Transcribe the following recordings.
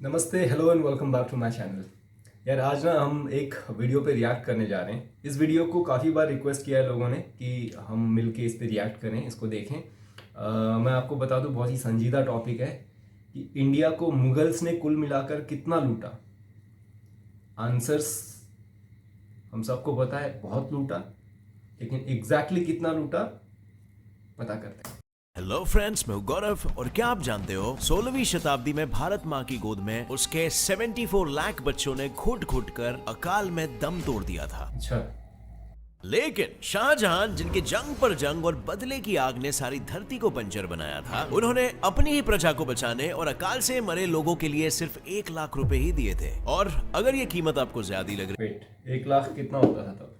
नमस्ते, hello and welcome back to my channel. यार आज ना हम एक वीडियो पे रिएक्ट करने जा रहे हैं। इस वीडियो को काफ़ी बार रिक्वेस्ट किया है लोगों ने कि हम मिलके इस पे रिएक्ट करें, इसको देखें। मैं आपको बता दूं, बहुत ही संजीदा टॉपिक है कि इंडिया को मुगल्स ने कुल मिलाकर कितना लूटा। आंसर्स हम सबको पता है, बहुत लूटा, लेकिन एग्जैक्टली कितना लूटा पता करते हैं। हेलो फ्रेंड्स, मैं हूं गौरव और क्या आप जानते हो 16वीं शताब्दी में भारत माँ की गोद में उसके 74 लाख बच्चों ने घुट घुट कर अकाल में दम तोड़ दिया था। अच्छा। लेकिन शाहजहां, जिनके जंग पर जंग और बदले की आग ने सारी धरती को बंजर बनाया था, उन्होंने अपनी ही प्रजा को बचाने और अकाल से मरे लोगों के लिए सिर्फ 1 लाख रुपए ही दिए थे। और अगर ये कीमत आपको ज्यादा लग रही, वेट, 1 लाख कितना होता था तब?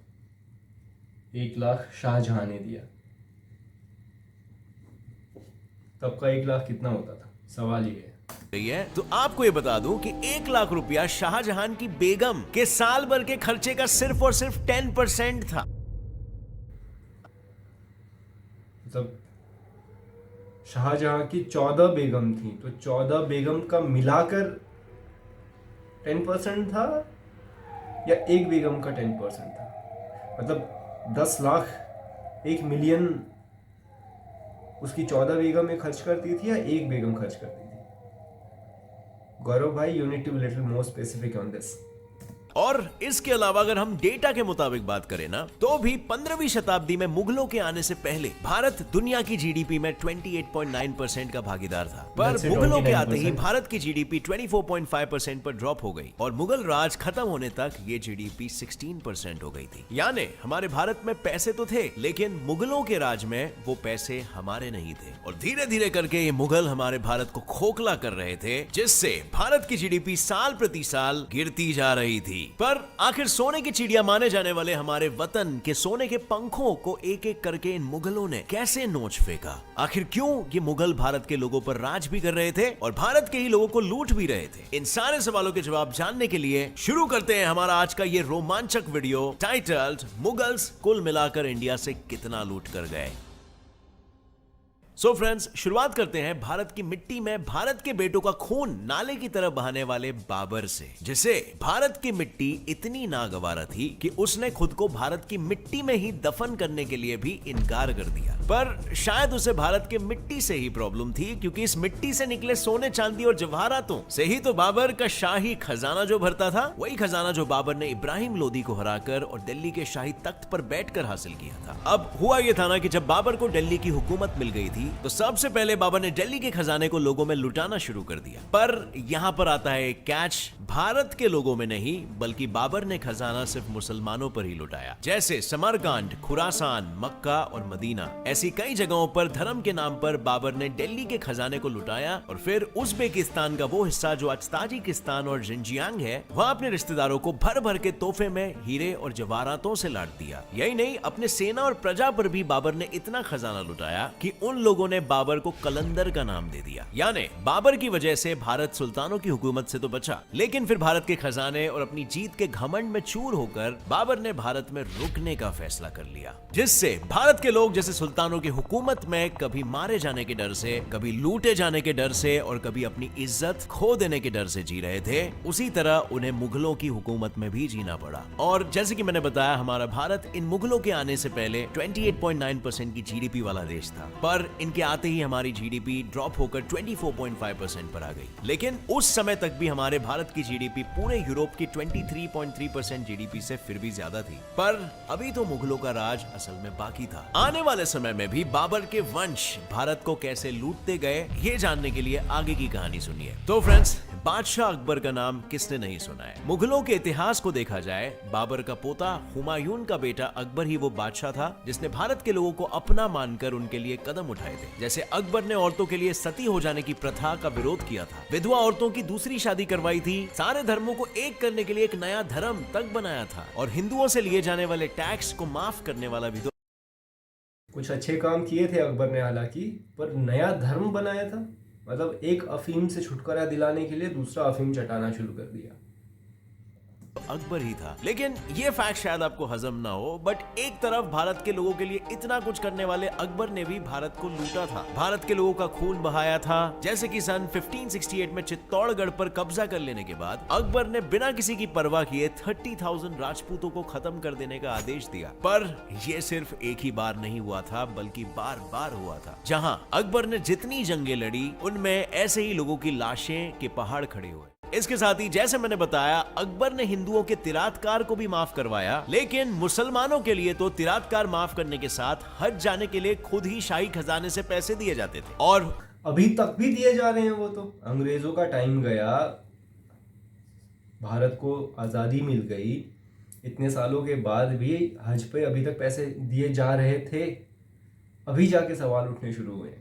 1 लाख शाहजहां ने दिया, तब का 1 लाख कितना होता था? सवाल ये है तो आपको ये बता दूं कि 1 लाख रुपया शाहजहां की बेगम के साल भर के खर्चे का सिर्फ और सिर्फ 10% था। मतलब शाहजहां की 14 बेगम थी, तो 14 बेगम का मिलाकर 10% था या एक बेगम का 10% था? मतलब 10 लाख, 1 मिलियन उसकी 14 बेगम में खर्च करती थी या एक बेगम खर्च करती थी? गौरव भाई, you need to be little more specific on this. और इसके अलावा अगर हम डेटा के मुताबिक बात करें ना, तो भी 15वीं शताब्दी में मुगलों के आने से पहले भारत दुनिया की जीडीपी में 28.9% का भागीदार था। पर मुगलों के आते ही भारत की जीडीपी 24.5% पर ड्रॉप हो गई और मुगल राज खत्म होने तक ये जीडीपी 16% हो गई थी। यानी हमारे भारत में पैसे तो थे, लेकिन मुगलों के राज में वो पैसे हमारे नहीं थे और धीरे धीरे करके ये मुगल हमारे भारत को खोखला कर रहे थे, जिससे भारत की जीडीपी साल प्रति साल गिरती जा रही थी। पर आखिर सोने की चिड़िया माने जाने वाले हमारे वतन के सोने के पंखों को एक एक करके इन मुगलों ने कैसे नोच फेंका? आखिर क्यों ये मुगल भारत के लोगों पर राज भी कर रहे थे और भारत के ही लोगों को लूट भी रहे थे? इन सारे सवालों के जवाब जानने के लिए शुरू करते हैं हमारा आज का ये रोमांचक वीडियो टाइटल्ड मुगल्स कुल मिलाकर इंडिया से कितना लूट कर गए। सो फ्रेंड्स, शुरुआत करते हैं भारत की मिट्टी में भारत के बेटों का खून नाले की तरह बहाने वाले बाबर से, जिसे भारत की मिट्टी इतनी नागवारा थी कि उसने खुद को भारत की मिट्टी में ही दफन करने के लिए भी इनकार कर दिया। पर शायद उसे भारत के मिट्टी से ही प्रॉब्लम थी, क्योंकि इस मिट्टी से निकले सोने चांदी और जवाहरातों से ही तो बाबर का शाही खजाना जो भरता था, वही खजाना जो बाबर ने इब्राहिम लोदी को हराकर और दिल्ली के शाही तख्त पर बैठकर हासिल किया था। अब हुआ यह था ना कि जब बाबर को दिल्ली की हुकूमत मिल गई थी, तो सबसे पहले बाबर ने दिल्ली के खजाने को लोगों में लुटाना शुरू कर दिया। पर यहां पर आता है कैच, भारत के लोगों में नहीं, बल्कि बाबर ने खजाना सिर्फ मुसलमानों पर ही लुटाया। जैसे समरकांड, खुरासान, मक्का और मदीना, ऐसी कई जगहों पर धर्म के नाम पर बाबर ने दिल्ली के खजाने को लुटाया और फिर उज्बेकिस्तान का वो हिस्सा जो आज ताजिकिस्तान और जिंजियांग है, वहां अपने रिश्तेदारों को भर भर के तोहफे में हीरे और जवाहरातों से लाट दिया। यही नहीं, अपने सेना और प्रजा पर भी बाबर ने इतना खजाना लुटाया कि उन लोगों ने बाबर को कलंदर का नाम दे दिया। यानी बाबर की वजह से भारत सुल्तानों की हुकूमत से तो बचा, लेकिन फिर भारत के खजाने और अपनी जीत के घमंड में चूर होकर बाबर ने भारत में रुकने का फैसला कर लिया, जिससे भारत के लोग जैसे सुल्तानों की हुकूमत में कभी मारे जाने के डर से, कभी लूटे जाने के डर से और कभी अपनी इज्जत खो देने के डर से जी रहे थे, उसी तरह उन्हें मुगलों की हुकूमत में भी जीना पड़ा। और जैसे कि मैंने बताया, हमारा भारत इन मुगलों के आने से पहले 28.9% की जीडीपी वाला देश था, पर इनके आते ही हमारी जीडीपी ड्रॉप होकर 24.5% पर आ गई। लेकिन उस समय तक भी हमारे भारत की जीडीपी पूरे यूरोप की 23.3% जीडीपी से फिर भी ज्यादा थी। पर अभी तो मुगलों का राज असल में बाकी था। आने वाले समय में भी बाबर के वंश भारत को कैसे लूटते गए, ये जानने के लिए आगे की कहानी सुनिए। तो फ्रेंड्स, बादशाह अकबर का नाम किसने नहीं सुना है? मुगलों के इतिहास को देखा जाए, बाबर का पोता हुमायूं का बेटा अकबर ही वो बादशाह था जिसने भारत के लोगों को अपना मानकर उनके लिए कदम उठाए थे। जैसे अकबर ने औरतों के लिए सती हो जाने की प्रथा का विरोध किया था, विधवा औरतों की दूसरी शादी करवाई थी, सारे धर्मों को एक करने के लिए एक नया धर्म तक बनाया था और हिंदुओं से लिए जाने वाले टैक्स को माफ करने वाला भी कुछ अच्छे काम किए थे अकबर ने हालांकि, पर नया धर्म बनाया था। मतलब एक अफीम से छुटकारा दिलाने के लिए दूसरा अफीम चटाना शुरू कर दिया। अकबर ही था। लेकिन ये फैक्ट शायद आपको हजम ना हो, बट एक तरफ भारत के लोगों के लिए इतना कुछ करने वाले अकबर ने भी भारत को लूटा था, भारत के लोगों का खून बहाया था। जैसे कि सन 1568 में चित्तौड़गढ़ पर कब्जा कर लेने के बाद अकबर ने बिना किसी की परवाह किए 30,000 राजपूतों को खत्म कर देने का आदेश दिया। पर यह सिर्फ एक ही बार नहीं हुआ था, बल्कि बार बार हुआ था। जहां अकबर ने जितनी जंगें लड़ी, उनमें ऐसे ही लोगों की लाशें के पहाड़ खड़े हुए। इसके साथ ही जैसे मैंने बताया, अकबर ने हिंदुओं के तिरादकार को भी माफ करवाया, लेकिन मुसलमानों के लिए तो तिरादकार माफ करने के साथ हज जाने के लिए खुद ही शाही खजाने से पैसे दिए जाते थे, और अभी तक भी दिए जा रहे हैं। वो तो अंग्रेजों का टाइम गया, भारत को आज़ादी मिल गई, इतने सालों के बाद भी हज पे अभी तक पैसे दिए जा रहे थे। अभी जाके सवाल उठने शुरू हुए।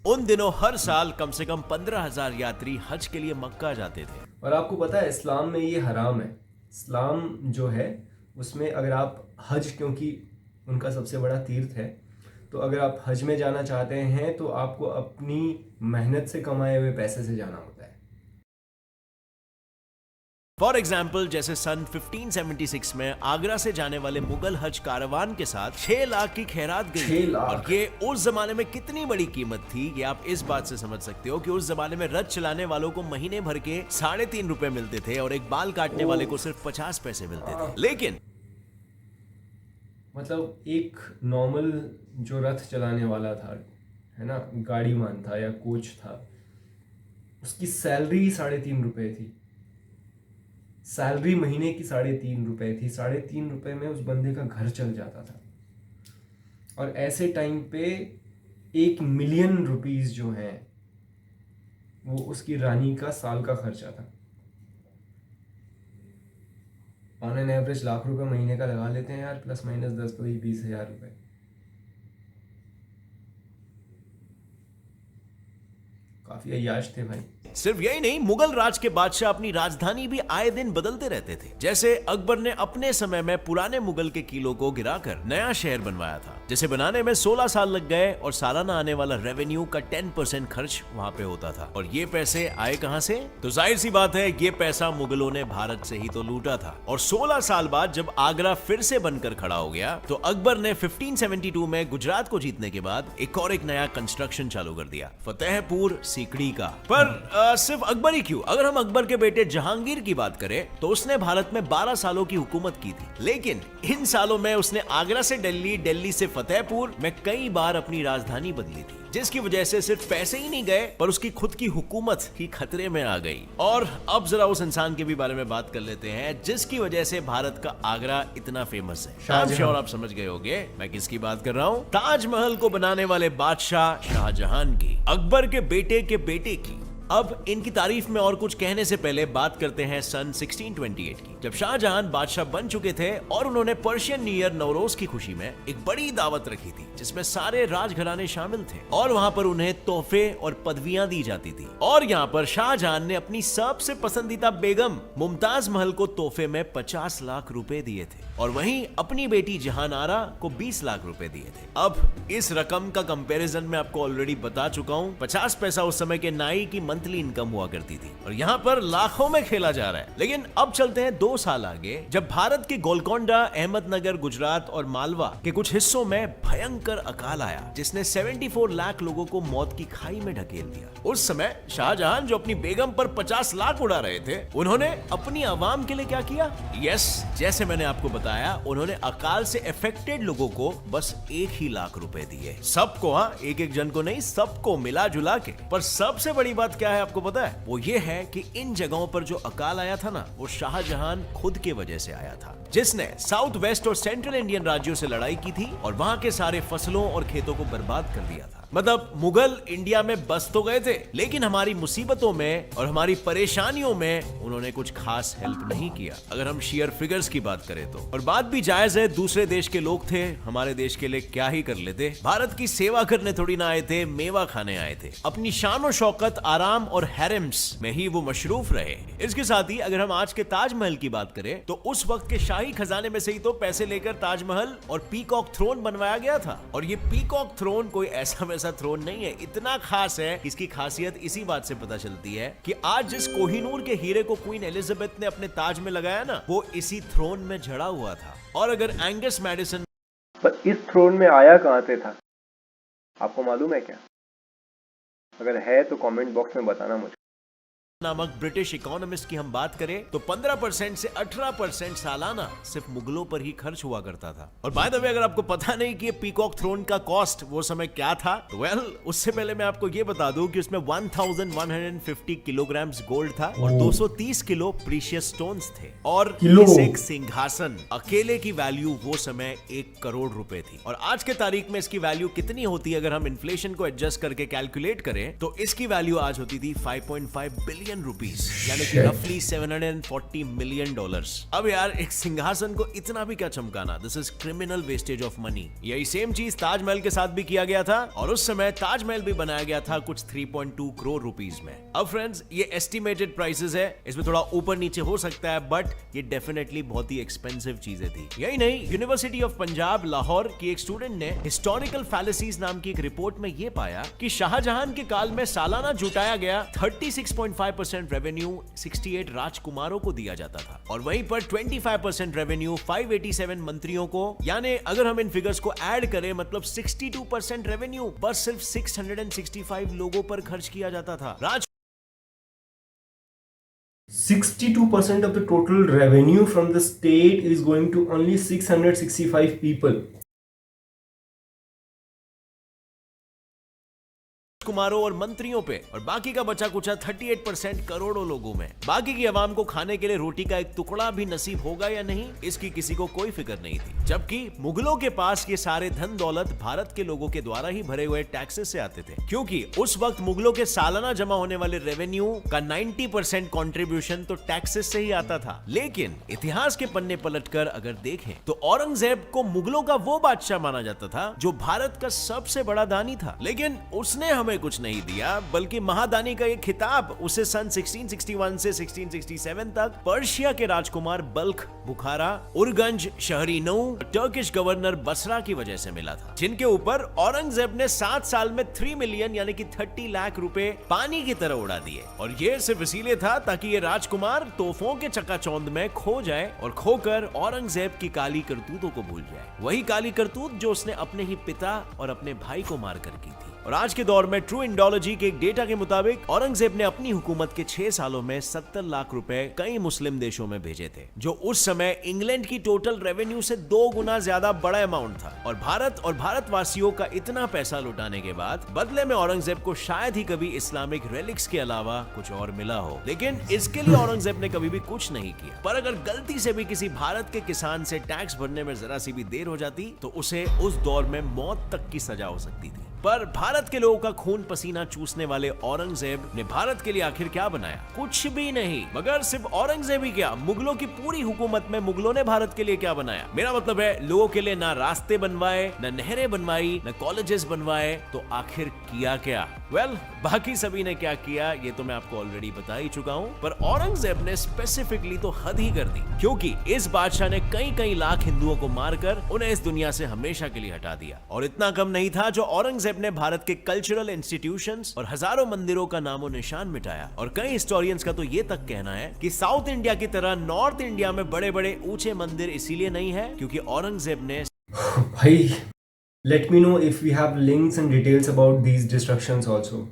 उन दिनों हर साल कम से कम 15,000 यात्री हज के लिए मक्का जाते थे। और आपको पता है इस्लाम में ये हराम है। इस्लाम जो है उसमें अगर आप हज, क्योंकि उनका सबसे बड़ा तीर्थ है, तो अगर आप हज में जाना चाहते हैं तो आपको अपनी मेहनत से कमाए हुए पैसे से जाना होता है। फॉर एग्जाम्पल, जैसे सन 1576 में आगरा से जाने वाले मुगल हज कारवान के साथ 6 लाख की खैरात गई। 6 लाख। और ये उस जमाने में कितनी बड़ी कीमत थी कि आप इस बात से समझ सकते हो कि उस जमाने में रथ चलाने वालों को महीने भर के 3.5 रुपए मिलते थे और एक बाल काटने वाले को सिर्फ 50 पैसे मिलते थे। लेकिन मतलब एक नॉर्मल जो रथ चलाने वाला था, है ना, गाड़ीमान था या कोच था, उसकी सैलरी 3.5 रुपए थी। सैलरी महीने की 3.5 रुपए थी। 3.5 रुपए में उस बंदे का घर चल जाता था। और ऐसे टाइम पे 1 मिलियन रुपीस जो है वो उसकी रानी का साल का खर्चा था। ऑन एन एवरेज लाख रुपए महीने का लगा लेते हैं यार, प्लस माइनस 10 तो 20,000 रुपए। काफी अय्याश थे भाई। सिर्फ यही नहीं, मुगल राज के बादशाह अपनी राजधानी भी आए दिन बदलते रहते थे। जैसे अकबर ने अपने समय में पुराने मुगल के किलों को गिराकर नया शहर बनवाया था, जिसे बनाने में 16 साल लग गए और सालाना आने वाला रेवेन्यू का 10% खर्च वहां पे होता था। और ये पैसे आए कहां से? तो जाहिर सी बात है, ये पैसा मुगलों ने भारत से ही तो लूटा था। और 16 साल बाद जब आगरा फिर से बनकर खड़ा हो गया, तो अकबर ने 1572 में गुजरात को जीतने के बाद एक नया कंस्ट्रक्शन चालू कर दिया, फतेहपुर सीकरी का। पर सिर्फ अकबर ही क्यों, अगर हम अकबर के बेटे जहांगीर की बात करें तो उसने भारत में 12 सालों की हुकूमत की थी। लेकिन इन सालों में उसने आगरा से दिल्ली, दिल्ली से फतेहपुर में कई बार अपनी राजधानी बदली थी, जिसकी वजह से सिर्फ पैसे ही नहीं गए, पर उसकी खुद की हुकूमत ही खतरे में आ गई। और अब जरा उस इंसान के भी बारे में बात कर लेते हैं जिसकी वजह से भारत का आगरा इतना फेमस है। शाहजहां। आप समझ गए होंगे मैं किसकी बात कर रहा हूँ। ताजमहल को बनाने वाले बादशाह शाहजहां की, अकबर के बेटे की। अब इनकी तारीफ में और कुछ कहने से पहले बात करते हैं सन 1628 की, जब शाहजहां बादशाह बन चुके थे और उन्होंने पर्शियन न्यू ईयर नवरोज की खुशी में एक बड़ी दावत रखी थी, जिसमें सारे राजघराने शामिल थे और वहां पर उन्हें तोहफे और पदवियां दी जाती थी। और यहाँ पर शाहजहां ने अपनी सबसे पसंदीदा बेगम मुमताज महल को तोहफे में 50 लाख रुपए दिए थे और वहीं अपनी बेटी जहानारा को 20 लाख रुपए दिए थे। अब इस रकम का कंपैरिजन मैं आपको ऑलरेडी बता चुका हूँ। 50 पैसा उस समय के नाई की मंथली इनकम हुआ करती थी और यहाँ पर लाखों में खेला जा रहा है। लेकिन अब चलते हैं 2 साल आगे, जब भारत के गोलकोंडा, अहमदनगर, गुजरात और मालवा के कुछ हिस्सों में भयंकर अकाल आया, जिसने 74 लाख लोगों को मौत की खाई में ढकेल दिया। उस समय शाहजहां जो अपनी बेगम पर 50 लाख उड़ा रहे थे, उन्होंने अपनी आवाम के लिए क्या किया? यस, जैसे मैंने आपको बताया, उन्होंने अकाल से अफेक्टेड लोगों को बस 1 लाख रुपए दिए। सबको, हाँ, एक जन को नहीं, सबको मिला जुला के। पर सबसे बड़ी बात क्या है आपको पता है? वो ये है कि इन जगहों पर जो अकाल आया था ना, वो शाहजहां खुद के वजह से आया था, जिसने साउथ वेस्ट और सेंट्रल इंडियन राज्यों से लड़ाई की थी और वहां के सारे फसलों और खेतों को बर्बाद कर दिया था। मतलब मुगल इंडिया में बस तो गए थे, लेकिन हमारी मुसीबतों में और हमारी परेशानियों में उन्होंने कुछ खास हेल्प नहीं किया, अगर हम शेयर फिगर्स की बात करें तो। और बात भी जायज है, दूसरे देश के लोग थे, हमारे देश के लिए क्या ही कर लेते। भारत की सेवा करने थोड़ी ना आए थे, मेवा खाने आए थे। अपनी शान और शौकत, आराम और हैरम्स में ही वो मशरूफ रहे। इसके साथ ही अगर हम आज के ताजमहल की बात करें तो उस वक्त के शाही खजाने में से ही तो पैसे लेकर ताजमहल और पीकॉक थ्रोन बनवाया गया था। और ये पीकॉक थ्रोन कोई ऐसा जैसा थ्रोन नहीं है, इतना खास है। इसकी खासियत इसी बात से पता चलती है कि आज जिस कोहिनूर के हीरे को क्वीन एलिजाबेथ ने अपने ताज में लगाया ना, वो इसी थ्रोन में जड़ा हुआ था। और अगर एंगस मैडिसन पर इस थ्रोन में आया कहां से था, आपको मालूम है क्या? अगर है तो कमेंट बॉक्स में बताना मुझे। नामक ब्रिटिश इकोनॉमिस्ट की हम बात करें तो 15% से 18% सालाना सिर्फ मुगलों पर ही खर्च हुआ करता था। और बाय द वे, अगर आपको पता नहीं कि ये पीकॉक थ्रोन का कॉस्ट वो समय क्या था, तो वेल, उससे पहले मैं आपको ये बता दूं कि उसमें 1150 किलोग्राम गोल्ड था और 230 किलो प्रीशियस स्टोन्स थे। और इस एक सिंहासन अकेले की वैल्यू वो समय 1 करोड़ रुपए थी। और आज के तारीख में इसकी वैल्यू कितनी होती है, अगर हम इन्फ्लेशन को एडजस्ट करके कैलकुलेट करें तो इसकी वैल्यू आज होती थी 5.5 बिलियन रुपीस, यानी कि रफली 740 मिलियन डॉलर्स। अब यार, एक सिंहासन को इतना भी क्या चमकाना, this is criminal wastage of money. यही सेम चीज ताजमहल के साथ भी किया गया था और उस समय ताजमहल भी बनाया गया था कुछ 3.2 करोड़ रुपीस में। अब फ्रेंड्स, ये एस्टिमेटेड प्राइसेस है, इसमें थोड़ा ऊपर नीचे हो सकता है, बट ये डेफिनेटली बहुत ही एक्सपेंसिव चीजें थी। यही नहीं, यूनिवर्सिटी ऑफ पंजाब लाहौर की एक स्टूडेंट ने हिस्टोरिकल फैलेसीज नाम की एक रिपोर्ट में ये पाया कि शाहजहां के काल में सालाना जुटाया गया 36.5% रेवेन्यू 68 राजकुमारों को दिया जाता था और वहीं पर 25% रेवेन्यू 587 मंत्रियों को, यानी अगर हम इन फिगर्स को ऐड करें मतलब 62% रेवेन्यू बस सिर्फ 665 लोगों पर खर्च किया जाता था। 62% of the total revenue from the state is going to only 665 people. कुमारों और मंत्रियों पे, और बाकी का बचा कुचा 38% करोड़ों लोगों में। बाकी की आवाम को खाने के लिए रोटी का एक टुकड़ा भी नसीब होगा या नहीं, इसकी किसी को कोई फिक्र नहीं थी। जबकि मुगलों के पास ये सारे धन दौलत भारत के लोगों के द्वारा ही भरे हुए टैक्सेस से आते थे, क्योंकि उस वक्त मुगलों के सालाना जमा होने वाले रेवेन्यू का 90% कॉन्ट्रीब्यूशन तो टैक्सेस से ही आता था। लेकिन इतिहास के पन्ने पलटकर अगर देखें तो औरंगजेब को मुगलों का वो बादशाह माना जाता था जो भारत का सबसे बड़ा दानी था, लेकिन उसने हमें कुछ नहीं दिया, बल्कि महादानी का एक खिताब उसे सन 1661 से 1667 तक पर्शिया के राजकुमार बल्ख, बुखारा, उरगंज, शहरीनऊ, टर्किश गवर्नर बसरा की वजह से मिला था, जिनके ऊपर औरंगजेब ने 7 साल में 3 मिलियन यानी कि 30 लाख रुपए पानी की तरह उड़ा दिए। और ये सिर्फ इसीलिए था ताकि ये राजकुमार तोहफों के चकाचौंध में खो जाए और खोकर औरंगजेब की काली करतूतों को भूल जाए, वही काली करतूत जो उसने अपने ही पिता और अपने भाई को मारकर की थी। और आज के दौर में ट्रू इंडोलॉजी के एक डेटा के मुताबिक औरंगजेब ने अपनी हुकूमत के 6 सालों में 70 लाख रुपए कई मुस्लिम देशों में भेजे थे, जो उस समय इंग्लैंड की टोटल रेवेन्यू से 2 गुना ज्यादा बड़ा अमाउंट था। और भारत और भारतवासियों का इतना पैसा लुटाने के बाद बदले में औरंगजेब को शायद ही कभी इस्लामिक रेलिक्स के अलावा कुछ और मिला हो, लेकिन इसके लिए औरंगजेब ने कभी भी कुछ नहीं किया। पर अगर गलती से भी किसी भारत के किसान से टैक्स भरने में जरा सी भी देर हो जाती तो उसे उस दौर में मौत तक की सजा हो सकती थी। पर भारत के लोगों का खून पसीना चूसने वाले औरंगजेब ने भारत के लिए आखिर क्या बनाया? कुछ भी नहीं। मगर सिर्फ औरंगजेब ही क्या, मुगलों की पूरी हुकूमत में मुगलों ने भारत के लिए क्या बनाया? मेरा मतलब है, लोगों के लिए ना रास्ते बनवाए, ना नहरें बनवाई, ना कॉलेजेस बनवाए, तो आखिर किया क्या? वेल, बाकी सभी ने क्या किया ये तो मैं आपको ऑलरेडी बता ही चुका हूँ, पर औरंगजेब ने स्पेसिफिकली तो हद ही कर दी, क्योंकि इस बादशाह ने कई लाख हिंदुओं को मारकर उन्हें इस दुनिया से हमेशा के लिए हटा दिया। और इतना कम नहीं था, जो औरंगजेब ने भारत के कल्चरल इंस्टीट्यूशंस और हजारों मंदिरों का नामो निशान मिटाया। और कई हिस्टोरियंस का तो ये तक कहना है कि साउथ इंडिया की तरह नॉर्थ इंडिया में बड़े ऊंचे मंदिर इसीलिए नहीं है क्योंकि औरंगजेब ने भाई, let me know if we have links and details about these destructions also.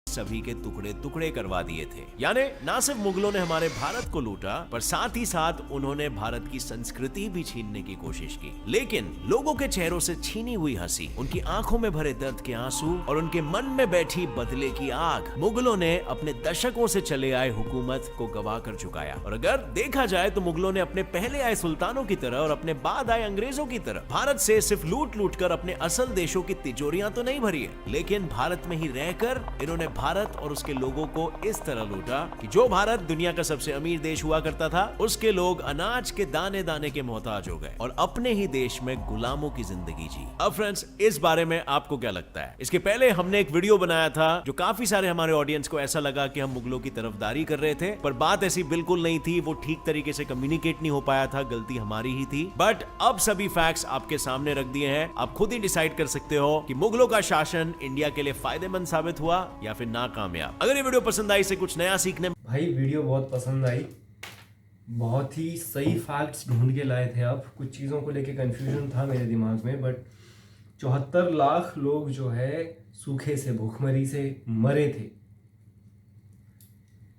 सभी के टुकड़े टुकड़े करवा दिए थे। यानी ना सिर्फ मुगलों ने हमारे भारत को लूटा, पर साथ ही साथ उन्होंने भारत की संस्कृति भी छीनने की कोशिश की। लेकिन लोगों के चेहरों से छीनी हुई हंसी, उनकी आंखों में भरे दर्द के आंसू और उनके मन में बैठी बदले की आग मुगलों ने अपने दशकों से चले आए हुकूमत को गवा कर चुकाया। और अगर देखा जाए तो मुगलों ने अपने पहले आए सुल्तानों की तरह और अपने बाद आए अंग्रेजों की तरह भारत से सिर्फ लूट कर अपने असल देशों की तिजोरियां तो नहीं भरी है, लेकिन भारत में ही रहकर इन्होंने भारत और उसके लोगों को इस तरह लूटा कि जो भारत दुनिया का सबसे अमीर देश हुआ करता था, उसके लोग अनाज के दाने दाने के मोहताज हो गए और अपने ही देश में गुलामों की जिंदगी जी। अब फ्रेंड्स, इस बारे में आपको क्या लगता है? इसके पहले हमने एक वीडियो बनाया था जो काफी सारे हमारे ऑडियंस को ऐसा लगा कि हम मुगलों की तरफदारी कर रहे थे, पर बात ऐसी बिल्कुल नहीं थी। वो ठीक तरीके से कम्युनिकेट नहीं हो पाया था, गलती हमारी ही थी। बट अब सभी फैक्ट्स आपके सामने रख दिए हैं, आप खुद ही डिसाइड कर सकते हो कि मुगलों का शासन इंडिया के लिए फायदेमंद साबित हुआ या फिर नाकामयाब। अगर ये वीडियो पसंद आई, से कुछ नया सीखने, भाई वीडियो बहुत पसंद आई, बहुत ही सही फैक्ट्स ढूंढ के लाए थे आप। कुछ चीज़ों को लेके कंफ्यूजन था मेरे दिमाग में, बट 74 लाख लोग जो है सूखे से, भूखमरी से मरे थे,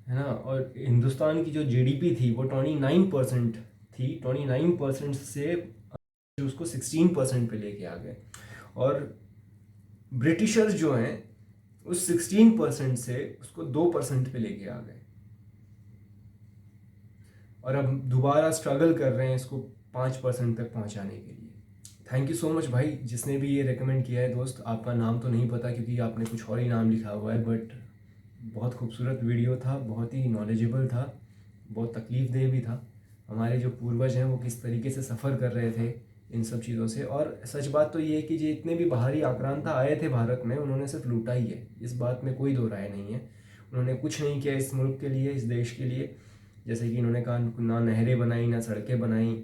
है ना। और हिंदुस्तान की जो जीडीपी थी वो 29% थी, 29% से उसको 16% पे लेके आ गए। और ब्रिटिशर्स जो हैं उस 16% से उसको 2% पे लेके आ गए, और अब दोबारा स्ट्रगल कर रहे हैं इसको 5% तक पहुंचाने के लिए। थैंक यू सो मच भाई, जिसने भी ये रेकमेंड किया है। दोस्त, आपका नाम तो नहीं पता क्योंकि आपने कुछ और ही नाम लिखा हुआ है, बट बहुत खूबसूरत वीडियो था, बहुत ही नॉलेजेबल था, बहुत तकलीफ़देह भी था। हमारे जो पूर्वज हैं वो किस तरीके से सफ़र कर रहे थे इन सब चीज़ों से। और सच बात तो ये है कि जितने भी बाहरी आक्रांता आए थे भारत में, उन्होंने सिर्फ लूटा ही है, इस बात में कोई दो राय नहीं है। उन्होंने कुछ नहीं किया इस मुल्क के लिए, इस देश के लिए। जैसे कि इन्होंने कहा, ना नहरें बनाई, ना सड़कें बनाई,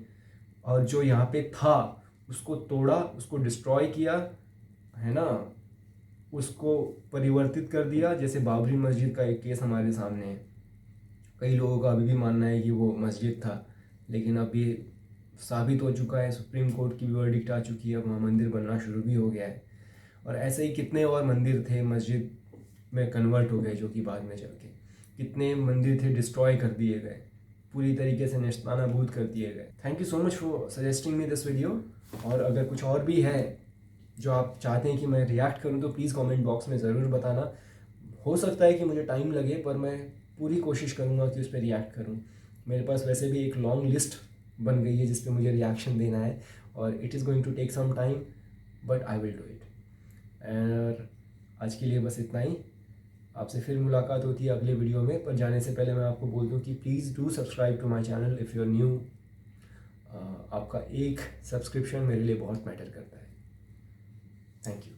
और जो यहाँ पे था उसको तोड़ा, उसको डिस्ट्रॉय किया, है ना, उसको परिवर्तित कर दिया। जैसे बाबरी मस्जिद का एक केस हमारे सामने है, कई लोगों का अभी भी मानना है कि वो मस्जिद था, लेकिन अब ये साबित हो चुका है, सुप्रीम कोर्ट की भी वर्डिक्ट आ चुकी है, वहाँ मंदिर बनना शुरू भी हो गया है। और ऐसे ही कितने और मंदिर थे मस्जिद में कन्वर्ट हो गए, जो कि बाद में चल के कितने मंदिर थे डिस्ट्रॉय कर दिए गए, पूरी तरीके से नेस्तनाबूद कर दिए गए। Thank you so much for suggesting me this video. और अगर कुछ और भी है जो आप चाहते हैं कि मैं रिएक्ट करूं तो प्लीज़ कमेंट बॉक्स में ज़रूर बताना। हो सकता है कि मुझे टाइम लगे, पर मैं पूरी कोशिश करूंगा कि उस पर रिएक्ट करूं। मेरे पास वैसे भी एक लॉन्ग लिस्ट बन गई है जिस पे मुझे रिएक्शन देना है, और it is going to take some time, but I will do it. और आज के लिए बस इतना ही। आपसे फिर मुलाकात होती है अगले वीडियो में, पर जाने से पहले मैं आपको बोल दूं कि please do subscribe to my channel if you are new. आपका एक सब्सक्रिप्शन मेरे लिए बहुत मैटर करता है। Thank you.